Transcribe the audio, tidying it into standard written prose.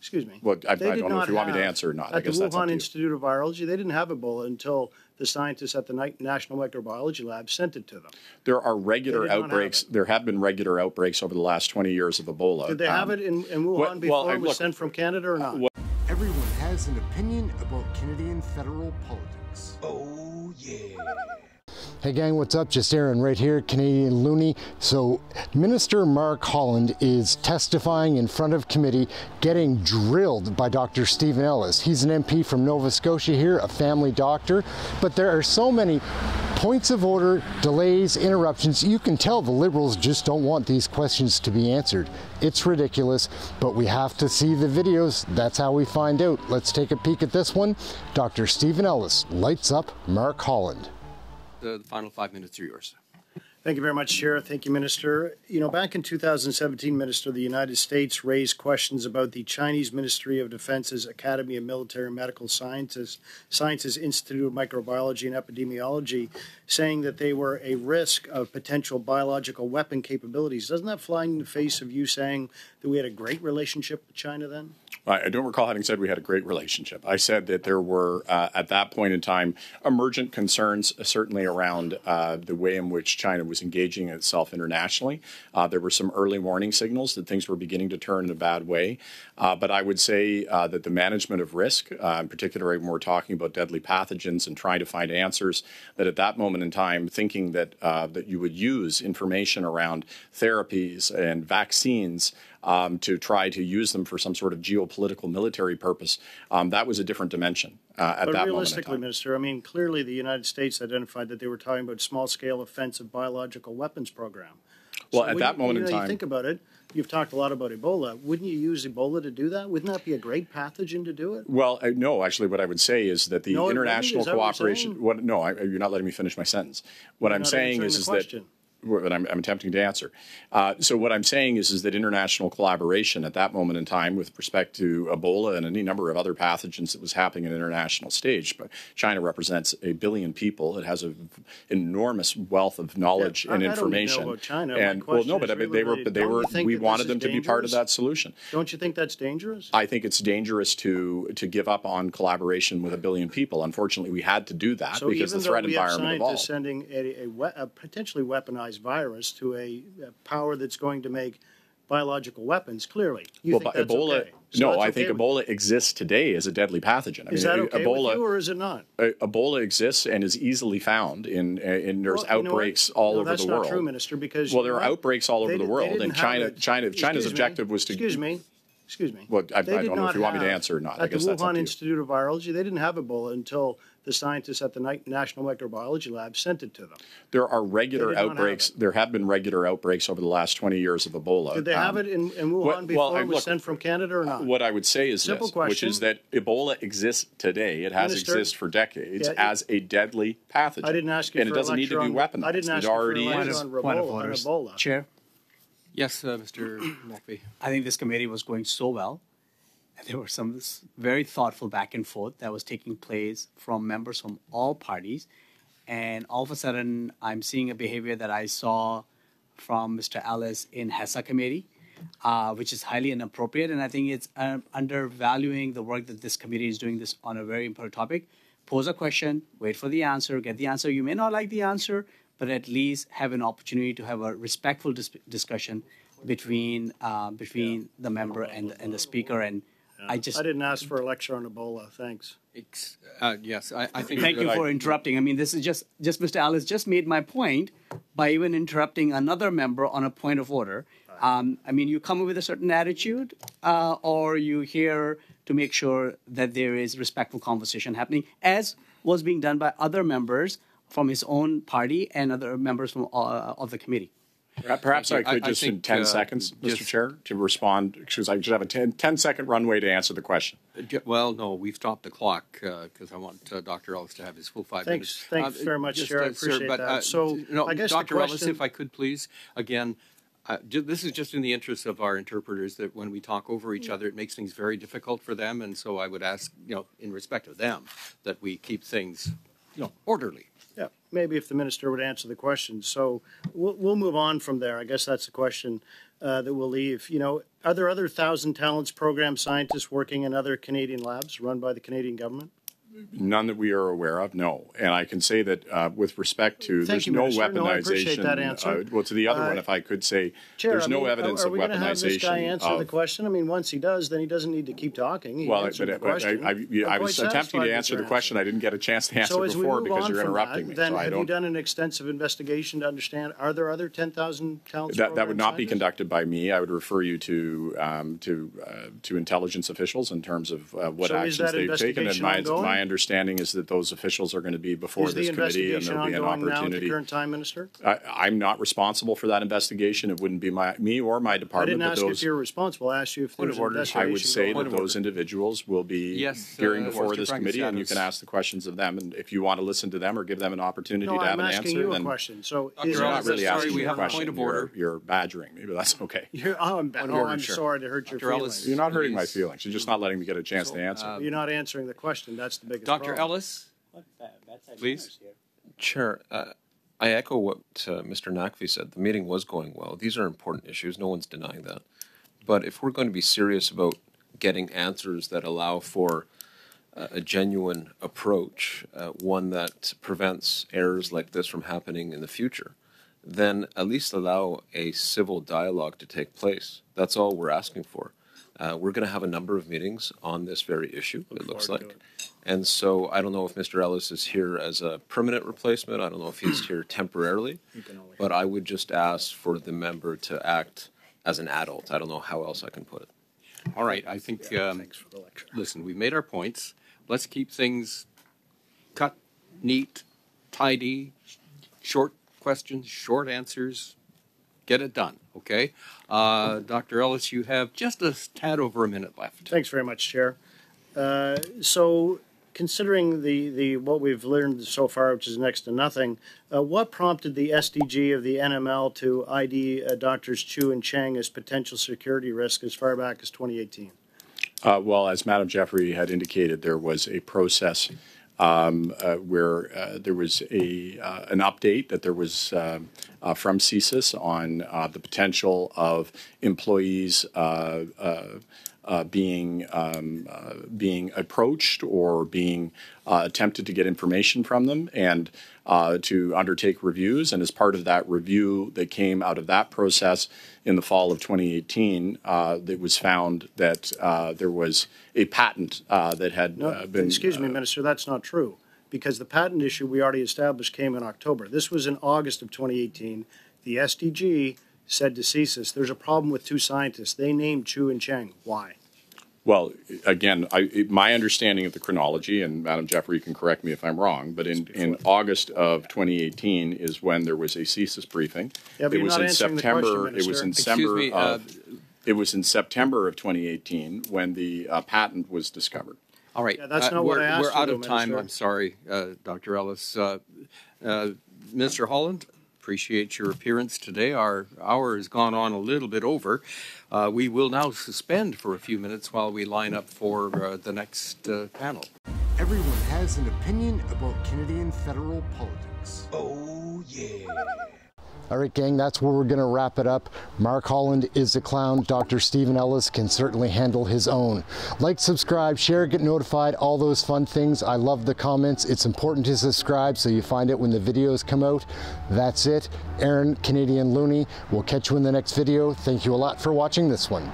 Excuse me. Well, I don't know if you want me to answer or not. I guess that's up At the Wuhan to you. Institute of Virology, they didn't have Ebola until the scientists at the National Microbiology Lab sent it to them. There are regular outbreaks. There have been regular outbreaks over the last 20 years of Ebola. Did they have it in Wuhan before it was sent from Canada or not? Everyone has an opinion about Canadian federal politics. Oh, yeah. Hey gang, what's up? Just Aaron right here, Canadian Looney. So Minister Mark Holland is testifying in front of committee, getting drilled by Dr. Stephen Ellis. He's an MP from Nova Scotia here, a family doctor, but there are so many points of order, delays, interruptions. You can tell the Liberals just don't want these questions to be answered. It's ridiculous, but we have to see the videos. That's how we find out. Let's take a peek at this one. Dr. Stephen Ellis lights up Mark Holland. The final 5 minutes are yours. Thank you very much, Chair. Thank you, Minister. You know, back in 2017, Minister, the United States raised questions about the Chinese Ministry of Defense's Academy of Military and Medical Sciences Institute of Microbiology and Epidemiology, saying that they were a risk of potential biological weapon capabilities. Doesn't that fly in the face of you saying that we had a great relationship with China then? I don't recall having said we had a great relationship. I said that there were, at that point in time, emergent concerns, certainly around the way in which China was engaging itself internationally. There were some early warning signals that things were beginning to turn in a bad way. But I would say that the management of risk, in particular when we're talking about deadly pathogens and trying to find answers, that at that moment in time, thinking that, that you would use information around therapies and vaccines to try to use them for some sort of geopolitical military purpose, that was a different dimension at that moment in time. But realistically, Minister, I mean, clearly the United States identified that they were talking about small-scale offensive biological weapons program. Well, so at that moment in time, you think about it, you've talked a lot about Ebola. Wouldn't you use Ebola to do that? Wouldn't that be a great pathogen to do it? Well, no, actually, what I would say is that the international cooperation. You're not letting me finish my sentence. What I'm saying is that. What I'm attempting to answer. So what I'm saying is that international collaboration at that moment in time with respect to Ebola and any number of other pathogens that was happening in an international stage. But China represents 1 billion people. It has an enormous wealth of knowledge and information. I don't know about China. And well, no, but we wanted them to be part of that solution. Don't you think that's dangerous? I think it's dangerous to give up on collaboration with 1 billion people. Unfortunately, we had to do that because the threat environment evolved. So even though we have scientists sending a potentially weaponized virus to a power that's going to make biological weapons, clearly, you think that's Ebola, okay? So no, I think Ebola exists today as a deadly pathogen. Is that okay with you, or is it not? Ebola exists and is easily found in there's outbreaks all over the world. That's not true, Minister, because there are outbreaks all over the world, and China's objective was to. Excuse me. Well, I don't know if you want me to answer or not. I guess that's up to you. At the Wuhan Institute of Virology, they didn't have Ebola until the scientists at the National Microbiology Lab sent it to them. There are regular outbreaks. There have been regular outbreaks over the last 20 years of Ebola. Did they have it in Wuhan before it was sent from Canada or not? What I would say is this, which is that Ebola exists today. It has existed for decades as a deadly pathogen. I didn't ask you and it doesn't need to be weaponized. I didn't ask you for a lecture on Ebola. Chair? Yes, Mr. Mulvey. I think this committee was going so well. There were some very thoughtful back and forth that was taking place from members from all parties. And all of a sudden, I'm seeing a behavior that I saw from Mr. Ellis in HESA committee, which is highly inappropriate. And I think it's undervaluing the work that this committee is doing this on a very important topic. Pose a question, wait for the answer, get the answer. You may not like the answer, but at least have an opportunity to have a respectful discussion between the member and the speaker. And I didn't ask for a lecture on Ebola. Thanks. Yes, I think. Thank you for interrupting. I mean, this is just Mr. Ellis just made my point by even interrupting another member on a point of order. I mean, you come with a certain attitude, or you here to make sure that there is respectful conversation happening, as was being done by other members from his own party and other members from of the committee. Perhaps I could just in 10 seconds, Mr. Chair, to respond, because I just have a 10-second runway to answer the question. Well, no, we've stopped the clock because I want Dr. Ellis to have his full 5 minutes. Thanks very much, Chair. I appreciate that. So, I guess Dr. Ellis, if I could please, again, this is just in the interest of our interpreters that when we talk over each other, it makes things very difficult for them. And so I would ask, in respect of them, that we keep things, orderly. Yeah. maybe if the minister would answer the question. So we'll move on from there. I guess that's the question that we'll leave. You know, are there other 1,000 Talents program scientists working in other Canadian labs run by the Canadian government? None that we are aware of, no. And I can say that with respect to, there's no weaponization. No, I appreciate that answer. Well, to the other one, if I could say, Chair, there's no evidence of weaponization. Are we going to have this guy answer the question? I mean, once he does, then he doesn't need to keep talking. He answered the question. I was attempting to answer the question. I didn't get a chance to answer before because you're interrupting me. Then have you done an extensive investigation to understand, are there other 10,000 Talents programs? That would not be conducted by me. I would refer you to intelligence officials in terms of what actions they've taken. And my understanding is that those officials are going to be before this committee, and there'll be an opportunity. Now at the current time, Minister? I'm not responsible for that investigation. It wouldn't be me or my department. I didn't ask if you're responsible. I asked you if there's an investigation. I would say that those individuals will be hearing before this committee, and you can ask the questions of them. And if you want to listen to them or give them an opportunity to have an answer, then I'm asking you a question. So you're not really asking me a question. You're badgering me, but that's okay. I'm sorry to hurt your feelings. You're not hurting my feelings. You're just not letting me get a chance to answer. You're not answering the question. That's the biggest problem. Dr. Ellis? Please. Chair, I echo what Mr. Naqvi said. The meeting was going well. These are important issues. No one's denying that. But if we're going to be serious about getting answers that allow for a genuine approach, one that prevents errors like this from happening in the future, then at least allow a civil dialogue to take place. That's all we're asking for. We're going to have a number of meetings on this very issue, it looks like. And so I don't know if Mr. Ellis is here as a permanent replacement. I don't know if he's here temporarily. But I would just ask for the member to act as an adult. I don't know how else I can put it. All right. I think, listen, we've made our points. Let's keep things cut, neat, tidy, short questions, short answers. Get it done, okay? Dr. Ellis, you have just a tad over a minute left. Thanks very much, Chair. So, considering the what we've learned so far, which is next to nothing, what prompted the SDG of the NML to ID Drs. Chu and Chang as potential security risk as far back as 2018? Well, as Madam Jeffrey had indicated, there was a process where there was an update that there was from CSIS on the potential of employees being approached or being attempted to get information from them and to undertake reviews. And as part of that review that came out of that process in the fall of 2018, it was found that there was a patent that had been... Excuse me, Minister, that's not true. Because the patent issue we already established came in October. This was in August of 2018. The SDG said to CSIS, there's a problem with two scientists. They named Chu and Chang. Why? Well, again, my understanding of the chronology, and Madam Jeffrey can correct me if I'm wrong, but in August of 2018 is when there was a CSIS briefing. Yeah, but it was not in September. It was in December. It was in September of 2018 when the patent was discovered. All right. Yeah, that's not what I asked. We're out of you, time. Minister. I'm sorry, Dr. Ellis. Mr. Holland, appreciate your appearance today. Our hour has gone on a little bit over. We will now suspend for a few minutes while we line up for the next panel. Everyone has an opinion about Canadian federal politics. Oh, yeah. All right, gang, that's where we're going to wrap it up. Mark Holland is a clown. Dr. Stephen Ellis can certainly handle his own. Like, subscribe, share, get notified, all those fun things. I love the comments. It's important to subscribe so you find it when the videos come out. That's it. Aaron, Canadian Looney. We'll catch you in the next video. Thank you a lot for watching this one.